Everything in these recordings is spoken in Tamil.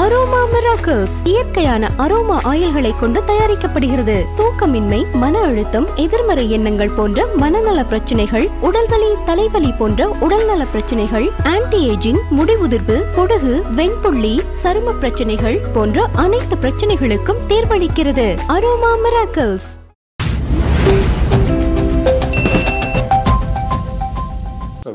அரோமா மிராக்கிள்ஸ் இயற்கையான அரோமா ஆயில்களை கொண்டு தயாரிக்கப்படுகிறது. தூக்கமின்மை, மன அழுத்தம், எதிர்மறை எண்ணங்கள் போன்ற மனநல பிரச்சனைகள், உடல்வலி, தலைவலி போன்ற உடல்நல பிரச்சனைகள், ஆன்டி ஏஜிங், முடிவுதிர்வு, பொடுகு, வெண்புள்ளி, சரும பிரச்சனைகள் போன்ற அனைத்து பிரச்சனைகளுக்கும் தீர்வளிக்கிறது. Aroma miracles.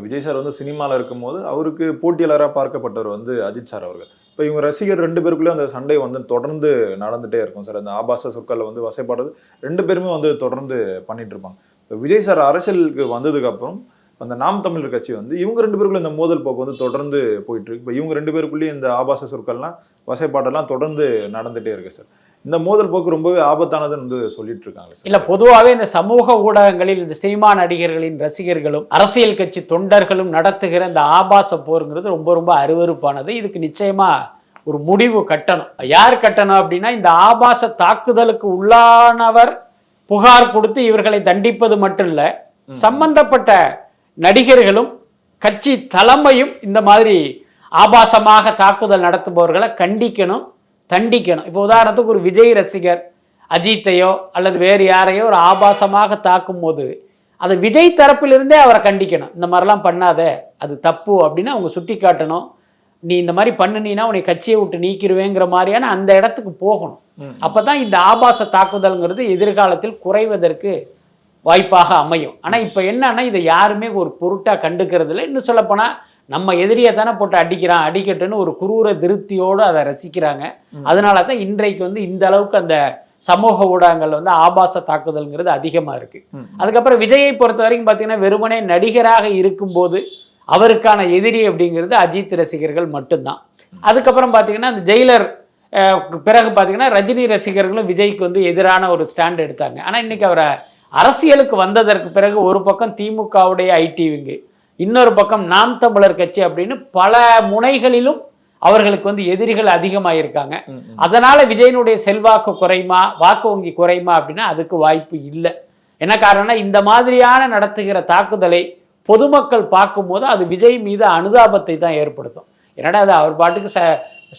விஜய் சார் வந்து சினிமாவில் இருக்கும்போது அவருக்கு போட்டியாளராக பார்க்கப்பட்டவர் வந்து அஜித் சார் அவர்கள். இப்போ இவங்க ரசிகர் 2 பேருக்குள்ளே அந்த சண்டை வந்து தொடர்ந்து நடந்துகிட்டே இருக்கும் சார். அந்த ஆபாச சொற்களில் வந்து வசைப்பாடுறது 2 பேருமே வந்து தொடர்ந்து பண்ணிட்டு இருப்பாங்க. இப்போ விஜய் சார் அரசியலுக்கு வந்ததுக்கப்புறம் அந்த நாம் தமிழர் கட்சி வந்து இவங்க 2 பேருக்குள்ள இந்த மோதல் போக்கு வந்து தொடர்ந்து போயிட்டு இருக்கு. இப்போ இவங்க 2 பேருக்குள்ளேயே இந்த ஆபாச சொற்கள்லாம் வசைப்பாடெல்லாம் தொடர்ந்து நடந்துகிட்டே இருக்கு சார். இந்த மோதல் போக்கு ரொம்பவே ஆபத்தானதுன்னு வந்து சொல்லிட்டு இருக்காங்க. இல்ல, பொதுவாகவே இந்த சமூக ஊடகங்களில் இந்த சினிமா நடிகர்களின் ரசிகர்களும் அரசியல் கட்சி தொண்டர்களும் நடத்துகிற இந்த ஆபாச போருங்கிறது ரொம்ப ரொம்ப அருவருப்பானது. இதுக்கு நிச்சயமா ஒரு முடிவு கட்டணும். யார் கட்டணும் அப்படின்னா, இந்த ஆபாச தாக்குதலுக்கு உள்ளானவர் புகார் கொடுத்து இவர்களை தண்டிப்பது மட்டும் இல்ல, சம்பந்தப்பட்ட நடிகர்களும் கட்சி தலைமையும் இந்த மாதிரி ஆபாசமாக தாக்குதல் நடத்துபவர்களை கண்டிக்கணும், தண்டிக்கணும். இப்போ உதாரணத்துக்கு ஒரு விஜய் ரசிகர் அஜித்தையோ அல்லது வேறு யாரையோ ஒரு ஆபாசமாக தாக்கும் போது அது விஜய் தரப்பிலிருந்தே அவரை கண்டிக்கணும். இந்த மாதிரிலாம் பண்ணாத, அது தப்பு அப்படின்னு அவங்க சுட்டி காட்டணும். நீ இந்த மாதிரி பண்ணினா உன்னை கட்சியை விட்டு நீக்கிடுவேங்கிற மாதிரியான அந்த இடத்துக்கு போகணும். அப்போதான் இந்த ஆபாச தாக்குதல்ங்கிறது எதிர்காலத்தில் குறைவதற்கு வாய்ப்பாக அமையும். ஆனால் இப்போ என்னன்னா, இதை யாருமே ஒரு பொருட்டாக கண்டுக்கிறது இல்லை. இன்னும் சொல்லப்போனால் நம்ம எதிரியை தானே போட்டு அடிக்கட்டுன்னு ஒரு குரூர திருப்தியோடு அதை ரசிக்கிறாங்க. அதனால தான் இன்றைக்கு வந்து இந்த அளவுக்கு அந்த சமூக ஊடகங்கள் வந்து ஆபாச தாக்குதல்ங்கிறது அதிகமாக இருக்குது. அதுக்கப்புறம் விஜயை பொறுத்த வரைக்கும் பார்த்தீங்கன்னா, வெறுமனே நடிகராக இருக்கும்போது அவருக்கான எதிரி அப்படிங்கிறது அஜித் ரசிகர்கள் மட்டும்தான். அதுக்கப்புறம் பார்த்தீங்கன்னா, அந்த ஜெயிலர் பிறகு பார்த்தீங்கன்னா ரஜினி ரசிகர்களும் விஜய்க்கு வந்து எதிரான ஒரு ஸ்டாண்ட் எடுத்தாங்க. ஆனால் இன்னைக்கு அவரை அரசியலுக்கு வந்ததற்கு பிறகு ஒரு பக்கம் திமுகவுடைய ஐடி விங்கு, இன்னொரு பக்கம் நாம் தமிழர் கட்சி அப்படின்னு பல முனைகளிலும் அவர்களுக்கு வந்து எதிரிகள் அதிகமாயிருக்காங்க. அதனால விஜயனுடைய செல்வாக்கு குறையுமா, வாக்கு வங்கி குறையுமா அப்படின்னா அதுக்கு வாய்ப்பு இல்லை. என்ன காரணம்னா, இந்த மாதிரியான நடத்துகிற தாக்குதலை பொதுமக்கள் பார்க்கும்போது அது விஜய் மீது அனுதாபத்தை தான் ஏற்படுத்தும். என்னடா அது அவர் பாட்டுக்கு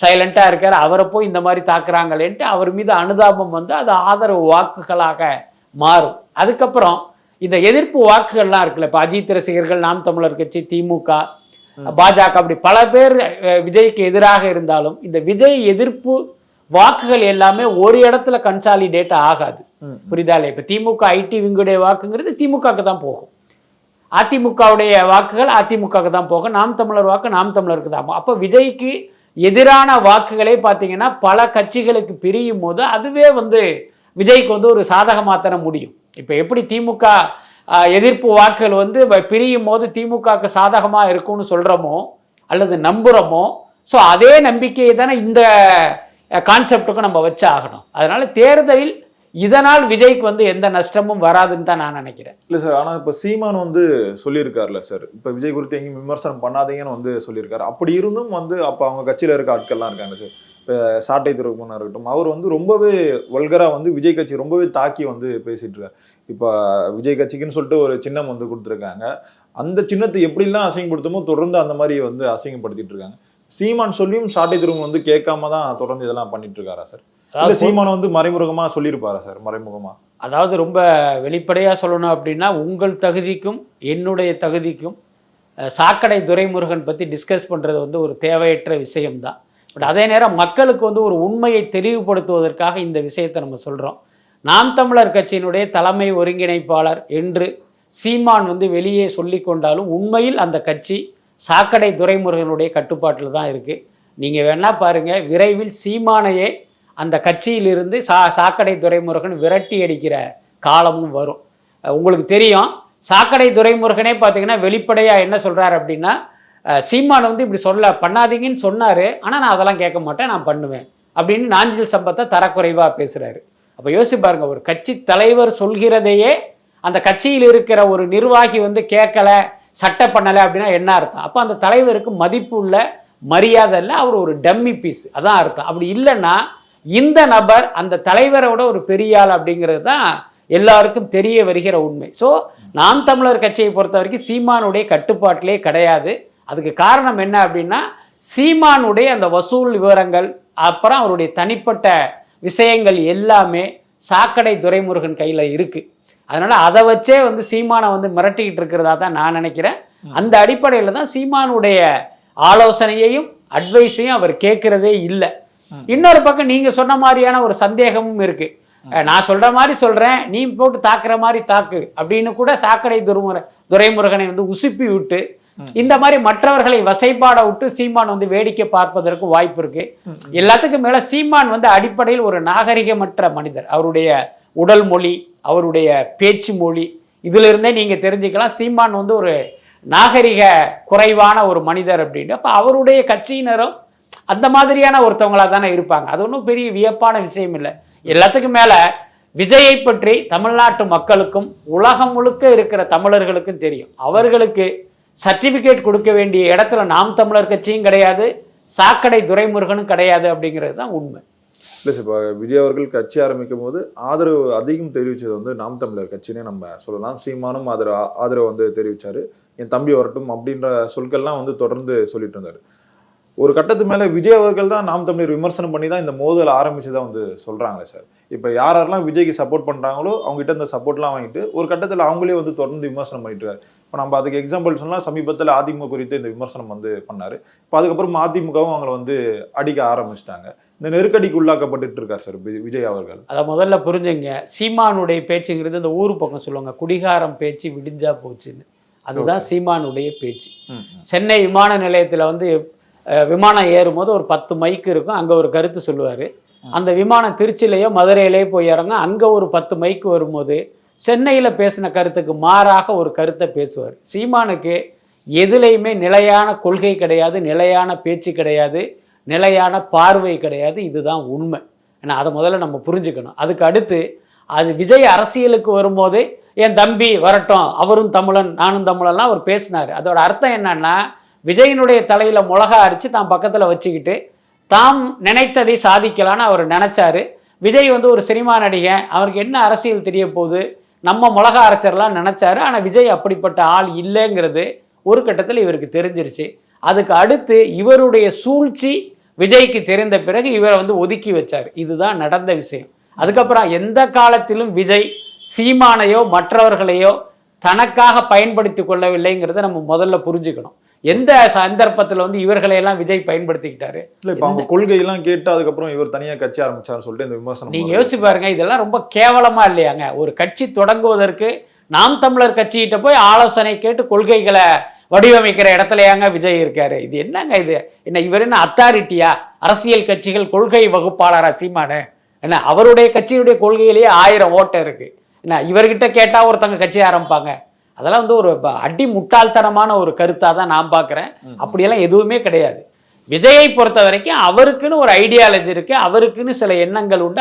சைலண்டாக இருக்கார், அவரை போய் இந்த மாதிரி தாக்குறாங்களேன்ட்டு அவர் மீது அனுதாபம் வந்து அது ஆதரவு வாக்குகளாக மாறும். அதுக்கப்புறம் இந்த எதிர்ப்பு வாக்குகள்லாம் இருக்குல்ல, இப்போ அஜித் ரசிகர்கள், நாம் தமிழர் கட்சி, திமுக, பாஜக, அப்படி பல பேர் விஜய்க்கு எதிராக இருந்தாலும் இந்த விஜய் எதிர்ப்பு வாக்குகள் எல்லாமே ஒரு இடத்துல கன்சாலிடேட் ஆகாது. புரியுதாலே? இப்போ திமுக ஐடி விங்குடைய வாக்குங்கிறது திமுகவுக்கு தான் போகும், அதிமுகவுடைய வாக்குகள் அதிமுகவுக்கு தான் போகும், நாம் தமிழர் வாக்கு நாம் தமிழருக்கு தான் போகும். அப்போ விஜய்க்கு எதிரான வாக்குகளே பார்த்தீங்கன்னா பல கட்சிகளுக்கு பிரியும் போது அதுவே வந்து விஜய்க்கு வந்து ஒரு சாதகமாக தர முடியும். இப்போ எப்படி திமுக எதிர்ப்பு வாக்குகள் வந்து பிரியும் போது திமுகவுக்கு சாதகமாக இருக்கும்னு சொல்கிறோமோ அல்லது நம்புகிறோமோ, ஸோ அதே நம்பிக்கையை தானே இந்த கான்செப்டுக்கும் நம்ம வச்சு ஆகணும். அதனால் தேர்தலில் இதனால் விஜய்க்கு வந்து எந்த நஷ்டமும் வராதுன்னு தான் நான் நினைக்கிறேன். இல்லை சார், ஆனால் இப்போ சீமான் வந்து சொல்லியிருக்காருல்ல சார், இப்போ விஜய் குறித்து எங்கேயும் விமர்சனம் பண்ணாதீங்கன்னு வந்து சொல்லியிருக்காரு. அப்படி இருந்தும் வந்து அப்போ அவங்க கட்சியில் இருக்க ஆட்கள்லாம் இருக்காங்க சார். இப்போ சாட்டை துறைமுகனாக இருக்கட்டும், அவர் வந்து ரொம்பவே வல்கராக வந்து விஜய் கட்சி ரொம்பவே தாக்கி வந்து பேசிட்டு இருக்காரு. இப்போ விஜய் கட்சிக்குன்னு சொல்லிட்டு ஒரு சின்னம் வந்து கொடுத்துருக்காங்க, அந்த சின்னத்தை எப்படிலாம் அசிங்கப்படுத்துமோ தொடர்ந்து அந்த மாதிரி வந்து அசிங்கப்படுத்திட்டு இருக்காங்க. சீமான் சொல்லியும் சாட்டை துறைமுகம் வந்து கேட்காம தான் தொடர்ந்து இதெல்லாம் பண்ணிட்டு இருக்காரா சார்? அதாவது சீமான் வந்து மறைமுகமாக சொல்லியிருப்பாரா சார்? மறைமுகமாக, அதாவது ரொம்ப வெளிப்படையாக சொல்லணும் அப்படின்னா, உங்கள் தகுதிக்கும் என்னுடைய தகுதிக்கும் சாக்கடை துரைமுருகன் பற்றி டிஸ்கஸ் பண்ணுறது வந்து ஒரு தேவையற்ற விஷயம்தான். பட் அதே நேரம் மக்களுக்கு வந்து ஒரு உண்மையை தெளிவுபடுத்துவதற்காக இந்த விஷயத்தை நம்ம சொல்கிறோம். நாம் தமிழர் கட்சியினுடைய தலைமை ஒருங்கிணைப்பாளர் என்று சீமான் வந்து வெளியே சொல்லி கொண்டாலும் உண்மையில் அந்த கட்சி சாக்கடை துரைமுருகனுடைய கட்டுப்பாட்டில் தான் இருக்குது. நீங்கள் வேணா பாருங்கள், விரைவில் சீமானையே அந்த கட்சியிலிருந்து சாக்கடை துரைமுருகன் விரட்டி அடிக்கிற காலமும் வரும். உங்களுக்கு தெரியும், சாக்கடை துரைமுருகனே பார்த்தீங்கன்னா வெளிப்படையாக என்ன சொல்கிறார் அப்படின்னா, சீமான் வந்து இப்படி பண்ணாதீங்கன்னு சொன்னார், ஆனால் நான் அதெல்லாம் கேட்க மாட்டேன், நான் பண்ணுவேன் அப்படின்னு நாஞ்சில் சம்பத்தை தரக்குறைவாக பேசுகிறாரு. அப்போ யோசிச்சு பாருங்க, ஒரு கட்சி தலைவர் சொல்கிறதையே அந்த கட்சியில் இருக்கிற ஒரு நிர்வாகி வந்து கேட்கல, சட்டை பண்ணலை அப்படின்னா என்ன அர்த்தம்? அப்போ அந்த தலைவருக்கு மதிப்பு உள்ள மரியாதை இல்லை, அவர் ஒரு டம்மி பீஸ், அதான் அர்த்தம். அப்படி இல்லைன்னா இந்த நபர் அந்த தலைவரோட ஒரு பெரிய ஆள் அப்படிங்கிறது தான் எல்லாருக்கும் தெரிய வருகிற உண்மை. ஸோ நாம் தமிழர் கட்சியை பொறுத்த வரைக்கும் சீமானுடைய கட்டுப்பாட்டிலே கிடையாது. அதுக்கு காரணம் என்ன அப்படின்னா, சீமானுடைய அந்த வசூல் விவரங்கள், அப்புறம் அவருடைய தனிப்பட்ட விஷயங்கள் எல்லாமே சாக்கடை துரைமுருகன் கையில் இருக்கு. அதனால அதை வச்சே வந்து சீமானை வந்து மிரட்டிக்கிட்டு இருக்கிறதா தான் நான் நினைக்கிறேன். அந்த அடிப்படையில் தான் சீமானுடைய ஆலோசனையையும் அட்வைஸையும் அவர் கேட்கறதே இல்லை. இன்னொரு பக்கம் நீங்க சொன்ன மாதிரியான ஒரு சந்தேகமும் இருக்கு. நான் சொல்ற மாதிரி சொல்றேன், நீ போட்டு தாக்குற மாதிரி தாக்கு அப்படின்னு கூட சாக்கடை துரைமுருகனை வந்து உசுப்பி விட்டு இந்த மாதிரி மற்றவர்களை வசைப்பாட விட்டு சீமான் வந்து வேடிக்கை பார்ப்பதற்கு வாய்ப்பு இருக்கு. எல்லாத்துக்கும் மேல சீமான் வந்து அடிப்படையில் ஒரு நாகரிகமற்ற மனிதர். அவருடைய உடல் மொழி, அவருடைய பேச்சு மொழி, இதுல இருந்தே நீங்க தெரிஞ்சுக்கலாம் சீமான் வந்து ஒரு நாகரிக குறைவான ஒரு மனிதர் அப்படின்னு. அப்ப அவருடைய கட்சியினரும் அந்த மாதிரியான ஒருத்தவங்களா தானே இருப்பாங்க. அது ஒன்றும் பெரிய வியப்பான விஷயம் இல்லை. எல்லாத்துக்கும் மேல விஜயை பற்றி தமிழ்நாட்டு மக்களுக்கும் உலகம் முழுக்க இருக்கிற தமிழர்களுக்கும் தெரியும். அவர்களுக்கு சர்டிபிகேட் கொடுக்க வேண்டிய இடத்துல நாம் தமிழர் கட்சியும் கிடையாது, சாக்கடை துரைமுருகனும் கிடையாது அப்படிங்கிறது தான் உண்மை. இல்லை சார், இப்போ விஜய் அவர்கள் கட்சி ஆரம்பிக்கும் போது ஆதரவு அதிகம் தெரிவித்தது வந்து நாம் தமிழர் கட்சினே நம்ம சொல்லலாம். சீமானும் ஆதரவு வந்து தெரிவித்தார். என் தம்பி வரட்டும் அப்படின்ற சொற்கள்லாம் வந்து தொடர்ந்து சொல்லிட்டு இருந்தார். ஒரு கட்டத்து மேலே விஜய் அவர்கள் தான் நாம் தமிழர் விமர்சனம் பண்ணி தான் இந்த மோதல் ஆரம்பிச்சதான் வந்து சொல்கிறாங்களே சார். இப்போ யாரெல்லாம் விஜய்க்கு சப்போர்ட் பண்ணுறாங்களோ அவங்ககிட்ட இந்த சப்போர்ட்லாம் வாங்கிட்டு ஒரு கட்டத்தில் அவங்களே வந்து தொடர்ந்து விமர்சனம் பண்ணிட்டு இருக்காரு. இப்போ நம்ம அதுக்கு எக்ஸாம்பிள் சொன்னால் சமீபத்தில் அதிமுக குறித்து இந்த விமர்சனம் வந்து பண்ணார். இப்போ அதுக்கப்புறம் அதிமுகவும் அவங்களை வந்து அடிக்க ஆரம்பிச்சிட்டாங்க. இந்த நெருக்கடிக்கு உள்ளாக்கப்பட்டு இருக்கார் சார் விஜய் அவர்கள். அதை முதல்ல புரிஞ்சுங்க. சீமானுடைய பேச்சுங்கிறது இந்த ஊர் பக்கம் சொல்லுவாங்க, குடிகாரம் பேச்சு விடிஞ்சா போச்சுன்னு. அதுதான் சீமானுடைய பேச்சு. சென்னை விமான நிலையத்தில் வந்து விமானம் ஏறும்போது ஒரு 10 மைக்கு இருக்கும். அங்கே ஒரு கருத்து சொல்லுவார். அந்த விமானம் திருச்சியிலையோ மதுரையிலேயோ போய் இறங்க, அங்கே ஒரு 10 மைக்கு வரும்போது சென்னையில் பேசின கருத்துக்கு மாறாக ஒரு கருத்தை பேசுவார். சீமானுக்கு எதுலையுமே நிலையான கொள்கை கிடையாது, நிலையான பேச்சு கிடையாது, நிலையான பார்வை கிடையாது. இதுதான் உண்மை. ஏன்னா அதை முதல்ல நம்ம புரிஞ்சுக்கணும். அதுக்கு அடுத்து அது விஜய் அரசியலுக்கு வரும்போது என் தம்பி வரட்டும், அவரும் தமிழன் நானும் தமிழன்லாம் அவர் பேசினார். அதோட அர்த்தம் என்னன்னா, விஜயனுடைய தலையில் மிளகா அரிச்சு தான் பக்கத்தில் வச்சுக்கிட்டு தாம் நினைத்ததை சாதிக்கலான்னு அவர் நினச்சாரு. விஜய் வந்து ஒரு சினிமா நடிகன், அவருக்கு என்ன அரசியல் தெரிய போகுது, நம்ம மிளகா அரைச்சர்லாம் நினச்சாரு. ஆனால் விஜய் அப்படிப்பட்ட ஆள் இல்லைங்கிறது ஒரு கட்டத்தில் இவருக்கு தெரிஞ்சிருச்சு. அதுக்கு அடுத்து இவருடைய சூழ்ச்சி விஜய்க்கு தெரிந்த பிறகு இவரை வந்து ஒதுக்கி வச்சார். இதுதான் நடந்த விஷயம். அதுக்கப்புறம் எந்த காலத்திலும் விஜய் சீமானையோ மற்றவர்களையோ தனக்காக பயன்படுத்தி கொள்ளவில்லைங்கிறத நம்ம முதல்ல புரிஞ்சுக்கணும். எந்த சந்தர்ப்பத்தில் வந்து இவர்களையெல்லாம் விஜய் பயன்படுத்திக்கிட்டாரு? இல்லை, இப்போ அவங்க கொள்கையெல்லாம் கேட்டு அதுக்கப்புறம் இவர் தனியாக கட்சி ஆரம்பிச்சாருன்னு சொல்லிட்டு இந்த விமர்சனம் நீங்கள் யோசிச்சு பாருங்க. இதெல்லாம் ரொம்ப கேவலமா இல்லையாங்க? ஒரு கட்சி தொடங்குவதற்கு நாம் தமிழர் கட்சிகிட்ட போய் ஆலோசனை கேட்டு கொள்கைகளை வடிவமைக்கிற இடத்துலயாங்க விஜய் இருக்காரு. இது என்னங்க? இது என்ன, இவர் என்ன அத்தாரிட்டியா? அரசியல் கட்சிகள் கொள்கை வகுப்பாளரா சீமானு? என்ன, அவருடைய கட்சியுடைய கொள்கையிலேயே 1000 ஓட்டை இருக்கு. என்ன, இவர்கிட்ட கேட்டா ஒருத்தங்க கட்சி ஆரம்பிப்பாங்க? அதெல்லாம் வந்து ஒரு அடி முட்டாள்தனமான ஒரு கருத்தாக தான் நான் பார்க்குறேன். அப்படியெல்லாம் எதுவுமே கிடையாது. விஜயை பொறுத்த வரைக்கும் அவருக்குன்னு ஒரு ஐடியாலஜி இருக்கு, அவருக்குன்னு சில எண்ணங்கள் உண்டு.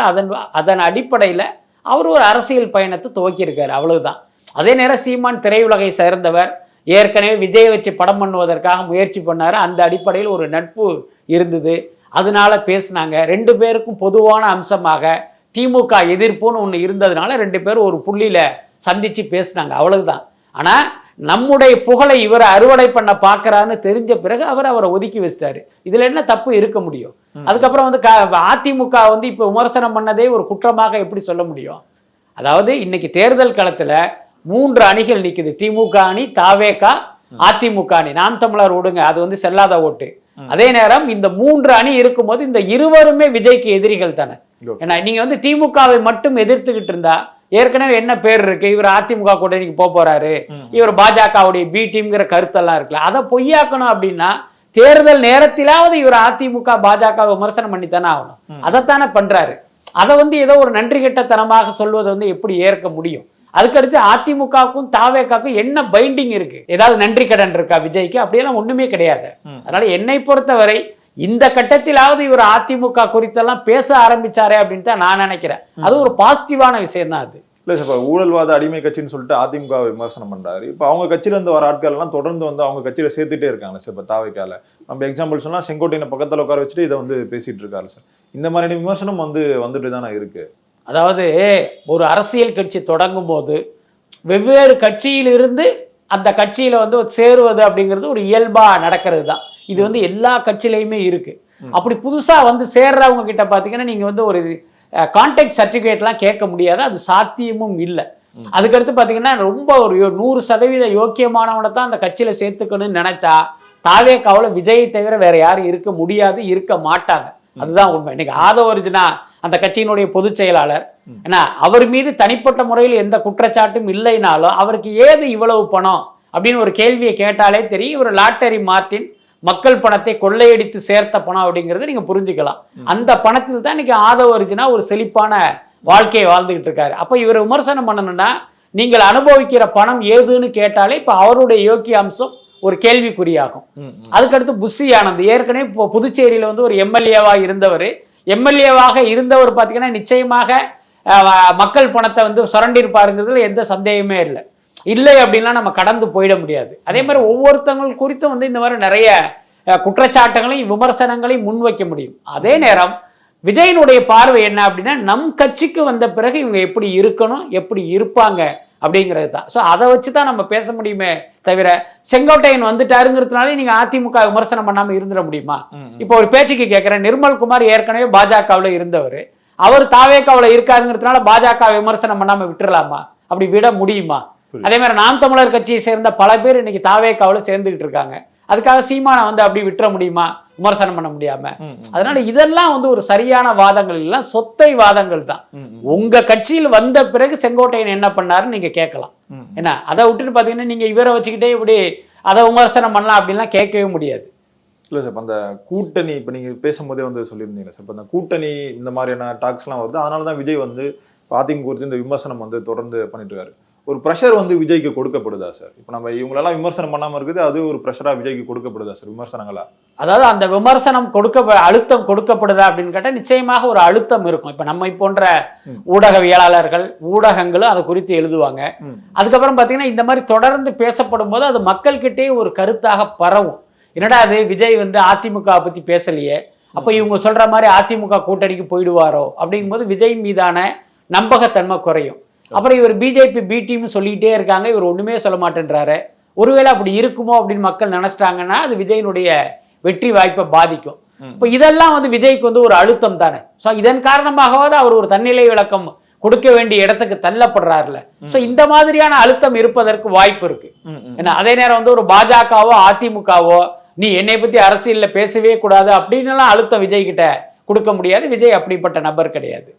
அதன் அடிப்படையில் அவர் ஒரு அரசியல் பயணத்தை துவக்கியிருக்காரு, அவ்வளவுதான். அதே நேரம் சீமான் திரையுலகை சேர்ந்தவர், ஏற்கனவே விஜயை வச்சு படம் பண்ணுவதற்காக முயற்சி பண்ணார். அந்த அடிப்படையில் ஒரு நட்பு இருந்தது, அதனால பேசினாங்க. 2 பேருக்கும் பொதுவான அம்சமாக திமுக எதிர்ப்புன்னு ஒன்று இருந்ததுனால 2 பேரும் ஒரு புள்ளியில் சந்தித்து பேசினாங்க, அவ்வளவுதான். ஆனால் நம்முடைய புகழை இவர் அறுவடை பண்ண பார்க்குறான்னு தெரிஞ்ச பிறகு அவரை ஒதுக்கி வச்சிட்டாரு. இதில் என்ன தப்பு இருக்க முடியும்? அதுக்கப்புறம் வந்து அதிமுக வந்து இப்போ விமர்சனம் பண்ணதே ஒரு குற்றமாக எப்படி சொல்ல முடியும்? அதாவது இன்னைக்கு தேர்தல் களத்தில் 3 அணிகள் நிற்குது. திமுக அணி, தாவேகா, அதிமுக அணி. நாம் தமிழர் விடுங்க, அது வந்து செல்லாத ஓட்டு. அதே நேரம் இந்த 3 அணி இருக்கும்போது இந்த இருவருமே விஜய்க்கு எதிரிகள் தானே. ஏன்னா நீங்க வந்து திமுகவை மட்டும் எதிர்த்துக்கிட்டு இருந்தா ஏற்கனவே என்ன பேர் இருக்கு, இவர் அதிமுக கூட்டணிக்கு போறாரு, இவர் பாஜகவுடைய பி டீம்ங்கிற கருத்தெல்லாம் இருக்குல்ல, அதை பொய்யாக்கணும் அப்படின்னா தேர்தல் நேரத்திலாவது இவர் அதிமுக பாஜக விமர்சனம் பண்ணித்தானே ஆகணும். அதைத்தானே பண்றாரு. அதை வந்து ஏதோ ஒரு நன்றி கெட்டத்தனமாக சொல்வதை வந்து எப்படி ஏற்க முடியும்? அதுக்கடுத்து அதிமுகவுக்கும் தாவேக்காக்கும் என்ன பைண்டிங் இருக்கு? ஏதாவது நன்றி கடன் இருக்கா விஜய்க்கு? அப்படியெல்லாம் ஒண்ணுமே கிடையாது. அதனால என்னை பொறுத்தவரை இந்த கட்டத்திலாவது இவர் அதிமுக குறித்தெல்லாம் பேச ஆரம்பிச்சாரே அப்படின்னு தான் நான் நினைக்கிறேன். அது ஒரு பாசிட்டிவான விஷயம் தான். அது இல்லை சார், இப்போ ஊழல்வாத அடிமை கட்சின்னு சொல்லிட்டு அதிமுக விமர்சனம் பண்றாரு. இப்போ அவங்க கட்சியிலேருந்து வர ஆட்கள் எல்லாம் தொடர்ந்து வந்து அவங்க கட்சியில சேர்த்துட்டே இருக்காங்க சார். இப்போ தாவேக்கால நம்ம எக்ஸாம்பிள் சொன்னா செங்கோட்டையின பக்கத்தில் உட்கார வச்சுட்டு இதை வந்து பேசிட்டு இருக்காரு சார். இந்த மாதிரியான விமர்சனம் வந்துட்டு தானே இருக்கு. அதாவது ஒரு அரசியல் கட்சி தொடங்கும் போது வெவ்வேறு கட்சியிலிருந்து அந்த கட்சியில வந்து சேருவது அப்படிங்கிறது ஒரு இயல்பா நடக்கிறது தான். இது வந்து எல்லா கட்சியிலையுமே இருக்கு. அப்படி புதுசா வந்து சேர்றவங்க கிட்ட பாத்தீங்கன்னா நீங்க வந்து ஒரு கான்டாக்ட் சர்டிபிகேட்லாம் கேட்க முடியாது, அது சாத்தியமும் இல்லை. அதுக்கடுத்து பாத்தீங்கன்னா ரொம்ப ஒரு 100% யோக்கியமானவனை தான் அந்த கட்சியில சேர்த்துக்கணும்னு நினைச்சா தாவேக்காவுல விஜயை தவிர வேற யாரும் இருக்க முடியாது, இருக்க மாட்டாங்க. அதுதான் உண்மை. இன்னைக்கு ஆதவ அர்ஜுனா அந்த கட்சியினுடைய பொதுச் செயலாளர், ஏன்னா அவர் மீது தனிப்பட்ட முறையில் எந்த குற்றச்சாட்டும் இல்லைனாலும் அவருக்கு ஏது இவ்வளவு பணம் அப்படின்னு ஒரு கேள்வியை கேட்டாலே தெரியும், இவர் லாட்டரி மார்ட்டின் மக்கள் பணத்தை கொள்ளையடித்து சேர்த்த பணம் அப்படிங்கிறத நீங்க புரிஞ்சுக்கலாம். அந்த பணத்தில் தான் இன்னைக்கு ஆதவ அர்ஜுனா ஒரு செழிப்பான வாழ்க்கையை வாழ்ந்துகிட்டு இருக்காரு. அப்ப இவரை விமர்சனம் பண்ணணும்னா நீங்கள் அனுபவிக்கிற பணம் ஏதுன்னு கேட்டாலே இப்ப அவருடைய யோக்கிய அம்சம் ஒரு கேள்விக்குறியாகும். அதுக்கடுத்து புஷி ஆனந்த், ஏற்கனவே இப்போ புதுச்சேரியில வந்து ஒரு எம்எல்ஏவாக இருந்தவர் பாத்தீங்கன்னா நிச்சயமாக மக்கள் பணத்தை வந்து சுரண்டிருப்பாருங்கிறதுல எந்த சந்தேகமே இல்லை அப்படின்னா நம்ம கடந்து போயிட முடியாது. அதே மாதிரி ஒவ்வொருத்தவங்க குறித்தும் வந்து இந்த மாதிரி நிறைய குற்றச்சாட்டுகளையும் விமர்சனங்களையும் முன்வைக்க முடியும். அதே நேரம் விஜயனுடைய பார்வை என்ன அப்படின்னா நம் கட்சிக்கு வந்த பிறகு இவங்க எப்படி இருக்கணும், எப்படி இருப்பாங்க அப்படிங்கிறது தான். ஸோ அதை வச்சு தான் நம்ம பேச முடியுமே தவிர செங்கோட்டையன் வந்துட்டாருங்கிறதுனால நீங்க அதிமுக விமர்சனம் பண்ணாம இருந்துட முடியுமா? இப்போ ஒரு பேச்சுக்கு கேட்கிறேன், நிர்மல்குமார் ஏற்கனவே பாஜகவில் இருந்தவர், அவர் தாவேக்காவில் இருக்காருங்கிறதுனால பாஜக விமர்சனம் பண்ணாம விட்டுறலாமா? அப்படி விட முடியுமா? அதே மாதிரி நாம் தமிழர் கட்சியை சேர்ந்த பல பேர் இன்னைக்கு தாவேக்காவில் சேர்ந்துகிட்டு இருக்காங்க, அதுக்காக சீமானை வந்து அப்படி விட்டுற முடியுமா விமர்சனம் பண்ண முடியாம? அதனால இதெல்லாம் வந்து ஒரு சரியான வாதங்கள் எல்லாம் சொத்தை வாதங்கள் தான். உங்க கட்சியில் வந்த பிறகு செங்கோட்டையன் என்ன பண்ணாருன்னு நீங்க கேட்கலாம். ஏன்னா அதை விட்டுட்டு பாத்தீங்கன்னா நீங்க இவரை வச்சுக்கிட்டே இப்படி அதை விமர்சனம் பண்ணலாம் அப்படின்லாம் கேட்கவே முடியாது. இல்லை சார், இப்போ அந்த கூட்டணி இப்போ நீங்கள் பேசும்போதே வந்து சொல்லியிருந்தீங்க சார், இப்போ அந்த கூட்டணி இந்த மாதிரியான டாக்ஸ்லாம் வருது, அதனால தான் விஜய் வந்து அதிமுக குறித்து இந்த விமர்சனம் வந்து தொடர்ந்து பண்ணிட்டு இருக்காரு. ஒரு ப்ரெஷர் வந்து விஜய்க்கு கொடுக்கப்படுதா சார்? இப்போ நம்ம இவங்களெல்லாம் விமர்சனம் பண்ணாமல் இருக்குது, அது ஒரு ப்ரெஷராக விஜய்க்கு கொடுக்கப்படுதா சார் விமர்சனங்களா? அதாவது அந்த விமர்சனம் அழுத்தம் கொடுக்கப்படுதா அப்படின்னு கேட்டால் நிச்சயமாக ஒரு அழுத்தம் இருக்கும். இப்போ நம்ம போன்ற ஊடகவியலாளர்கள் ஊடகங்களும் அதை குறித்து எழுதுவாங்க. அதுக்கப்புறம் பார்த்தீங்கன்னா இந்த மாதிரி தொடர்ந்து பேசப்படும் போது அது மக்கள்கிட்டே ஒரு கருத்தாக பரவும். என்னடா அது விஜய் வந்து அதிமுக பற்றி பேசலையே, அப்போ இவங்க சொல்ற மாதிரி அதிமுக கூட்டணிக்கு போயிடுவாரோ அப்படிங்கும்போது விஜய் மீதான நம்பகத்தன்மை குறையும். அப்புறம் இவர் பிஜேபி பி டீம்னு சொல்லிக்கிட்டே இருக்காங்க, இவர் ஒண்ணுமே சொல்ல மாட்டேன்றாரு, ஒருவேளை அப்படி இருக்குமோ அப்படின்னு மக்கள் நினைச்சிட்டாங்கன்னா அது விஜயினுடைய வெற்றி வாய்ப்பை பாதிக்கும். இப்போ இதெல்லாம் வந்து விஜய்க்கு வந்து ஒரு அழுத்தம் தானே. ஸோ இதன் காரணமாகவாது அவர் ஒரு தன்னிலை விளக்கம் கொடுக்க வேண்டிய இடத்துக்கு தள்ளப்படுறாருல. ஸோ இந்த மாதிரியான அழுத்தம் இருப்பதற்கு வாய்ப்பு இருக்கு. ஏன்னா அதே நேரம் வந்து ஒரு பாஜகவோ அதிமுகவோ நீ என்னை பத்தி அரசியல்ல பேசவே கூடாது அப்படின்னு அழுத்தம் விஜய் கிட்ட கொடுக்க முடியாது. விஜய் அப்படிப்பட்ட நபர் கிடையாது.